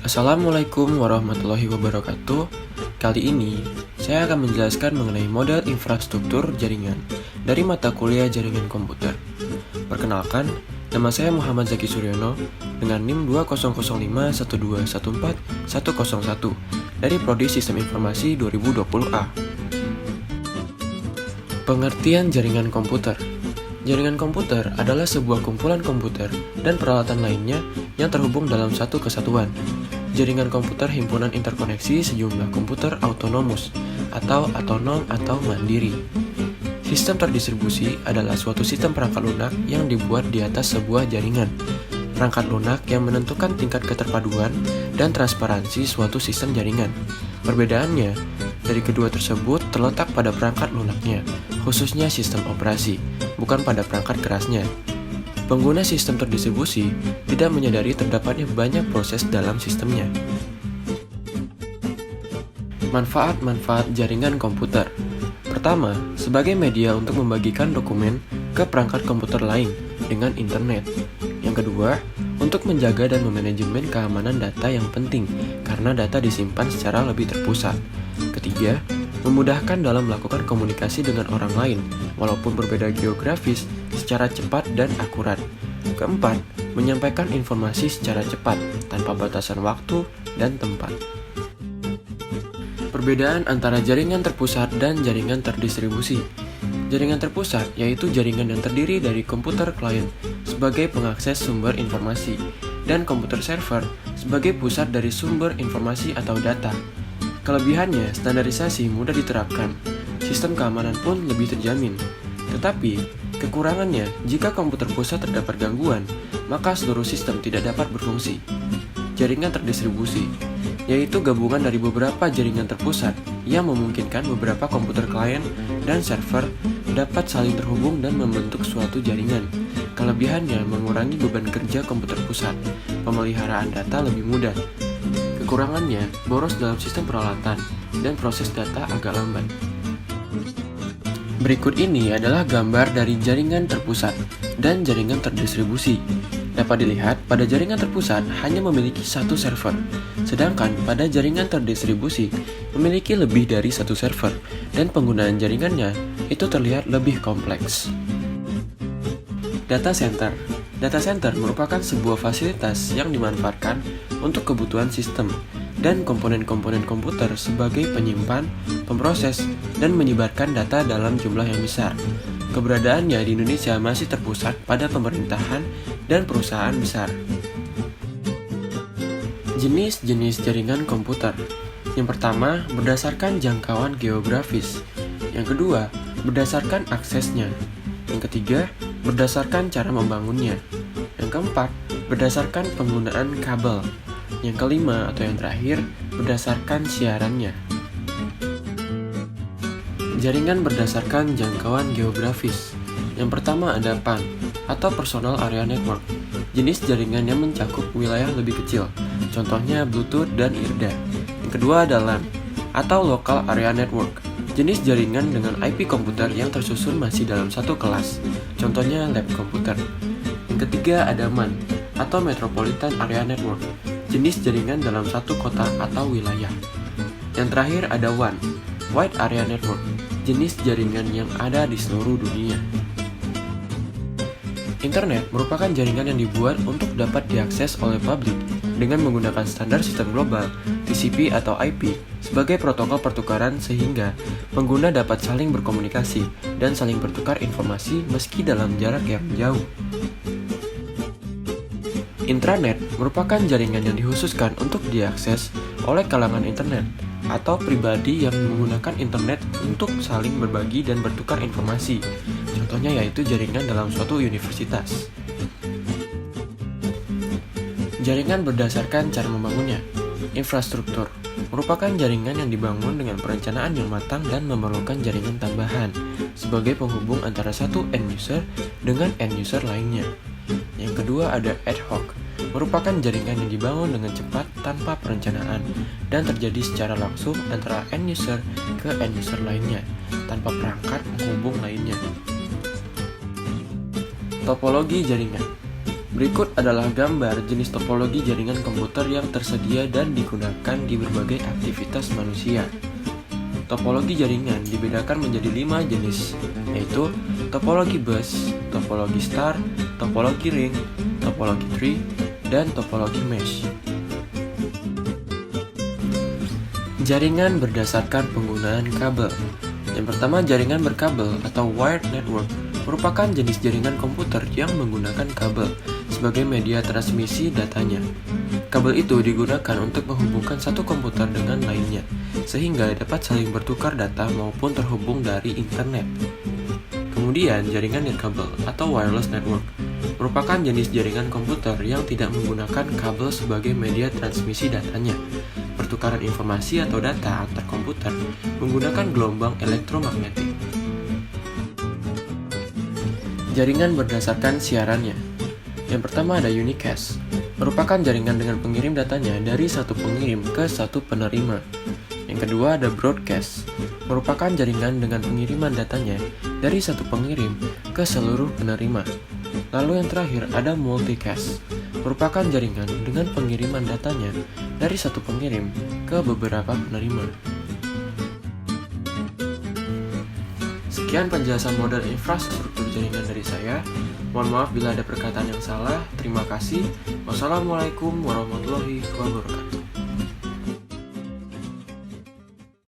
Assalamualaikum warahmatullahi wabarakatuh. Kali ini, saya akan menjelaskan mengenai model infrastruktur jaringan dari mata kuliah jaringan komputer. Perkenalkan, nama saya Muhammad Zaki Suryono dengan NIM 200512141101 dari Prodi Sistem Informasi 2020A. Pengertian jaringan komputer. Jaringan komputer adalah sebuah kumpulan komputer dan peralatan lainnya yang terhubung dalam satu kesatuan. Jaringan komputer himpunan interkoneksi sejumlah komputer autonomus atau otonom atau mandiri. Sistem terdistribusi adalah suatu sistem perangkat lunak yang dibuat di atas sebuah jaringan. Perangkat lunak yang menentukan tingkat keterpaduan dan transparansi suatu sistem jaringan. Perbedaannya dari kedua tersebut terletak pada perangkat lunaknya, khususnya sistem operasi, bukan pada perangkat kerasnya. Pengguna sistem terdistribusi tidak menyadari terdapatnya banyak proses dalam sistemnya. Manfaat-manfaat jaringan komputer. Pertama, sebagai media untuk membagikan dokumen ke perangkat komputer lain dengan internet. Yang kedua, untuk menjaga dan memanajemen keamanan data yang penting karena data disimpan secara lebih terpusat. Ketiga, memudahkan dalam melakukan komunikasi dengan orang lain walaupun berbeda geografis secara cepat dan akurat. Keempat, menyampaikan informasi secara cepat tanpa batasan waktu dan tempat. Perbedaan antara jaringan terpusat dan jaringan terdistribusi. Jaringan terpusat yaitu jaringan yang terdiri dari komputer klien sebagai pengakses sumber informasi dan komputer server sebagai pusat dari sumber informasi atau data. Kelebihannya, standarisasi mudah diterapkan, sistem keamanan pun lebih terjamin. Tetapi, kekurangannya, jika komputer pusat terdapat gangguan, maka seluruh sistem tidak dapat berfungsi. Jaringan terdistribusi, yaitu gabungan dari beberapa jaringan terpusat yang memungkinkan beberapa komputer klien dan server dapat saling terhubung dan membentuk suatu jaringan. Kelebihannya mengurangi beban kerja komputer pusat, pemeliharaan data lebih mudah. Kekurangannya, boros dalam sistem peralatan, dan proses data agak lambat. Berikut ini adalah gambar dari jaringan terpusat dan jaringan terdistribusi. Dapat dilihat, pada jaringan terpusat hanya memiliki satu server, sedangkan pada jaringan terdistribusi memiliki lebih dari satu server, dan penggunaan jaringannya itu terlihat lebih kompleks. Data center. Data center merupakan sebuah fasilitas yang dimanfaatkan untuk kebutuhan sistem dan komponen-komponen komputer sebagai penyimpan, pemproses, dan menyebarkan data dalam jumlah yang besar. Keberadaannya di Indonesia masih terpusat pada pemerintahan dan perusahaan besar. Jenis-jenis jaringan komputer. Yang pertama, berdasarkan jangkauan geografis. Yang kedua, berdasarkan aksesnya. Yang ketiga, berdasarkan cara membangunnya. Yang keempat, berdasarkan penggunaan kabel. Yang kelima atau yang terakhir, berdasarkan siarannya. Jaringan berdasarkan jangkauan geografis. Yang pertama ada PAN atau Personal Area Network. Jenis jaringan yang mencakup wilayah lebih kecil, contohnya Bluetooth dan IRDA. Yang kedua ada LAN atau Local Area Network. Jenis jaringan dengan IP komputer yang tersusun masih dalam satu kelas, contohnya lab komputer. Yang ketiga ada MAN atau Metropolitan Area Network. Jenis jaringan dalam satu kota atau wilayah. Yang terakhir ada WAN, Wide Area Network. Jenis jaringan yang ada di seluruh dunia. Internet merupakan jaringan yang dibuat untuk dapat diakses oleh publik dengan menggunakan standar sistem global TCP atau IP sebagai protokol pertukaran sehingga pengguna dapat saling berkomunikasi dan saling bertukar informasi meski dalam jarak yang jauh. Intranet merupakan jaringan yang dikhususkan untuk diakses oleh kalangan internet atau pribadi yang menggunakan internet untuk saling berbagi dan bertukar informasi. Contohnya yaitu jaringan dalam suatu universitas. Jaringan berdasarkan cara membangunnya. Infrastruktur merupakan jaringan yang dibangun dengan perencanaan yang matang dan memerlukan jaringan tambahan sebagai penghubung antara satu end user dengan end user lainnya. Yang kedua ada ad hoc, merupakan jaringan yang dibangun dengan cepat tanpa perencanaan dan terjadi secara langsung antara end user ke end user lainnya tanpa perangkat penghubung lainnya. Topologi jaringan. Berikut adalah gambar jenis topologi jaringan komputer yang tersedia dan digunakan di berbagai aktivitas manusia. Topologi jaringan dibedakan menjadi 5 jenis, yaitu topologi bus, topologi star, topologi ring, topologi tree, dan topologi mesh. Jaringan berdasarkan penggunaan kabel. Yang pertama, jaringan berkabel atau wired network merupakan jenis jaringan komputer yang menggunakan kabel sebagai media transmisi datanya. Kabel itu digunakan untuk menghubungkan satu komputer dengan lainnya, sehingga dapat saling bertukar data maupun terhubung dari internet. Kemudian, jaringan nirkabel atau wireless network merupakan jenis jaringan komputer yang tidak menggunakan kabel sebagai media transmisi datanya. Pertukaran informasi atau data antar komputer menggunakan gelombang elektromagnetik. Jaringan berdasarkan siarannya. Yang pertama ada unicast, merupakan jaringan dengan pengirim datanya dari satu pengirim ke satu penerima. Yang kedua ada broadcast, merupakan jaringan dengan pengiriman datanya dari satu pengirim ke seluruh penerima. Lalu yang terakhir ada multicast, merupakan jaringan dengan pengiriman datanya dari satu pengirim ke beberapa penerima. Sekian penjelasan model infrastruktur jaringan dari saya. Mohon maaf bila ada perkataan yang salah. Terima kasih. Wassalamualaikum warahmatullahi wabarakatuh.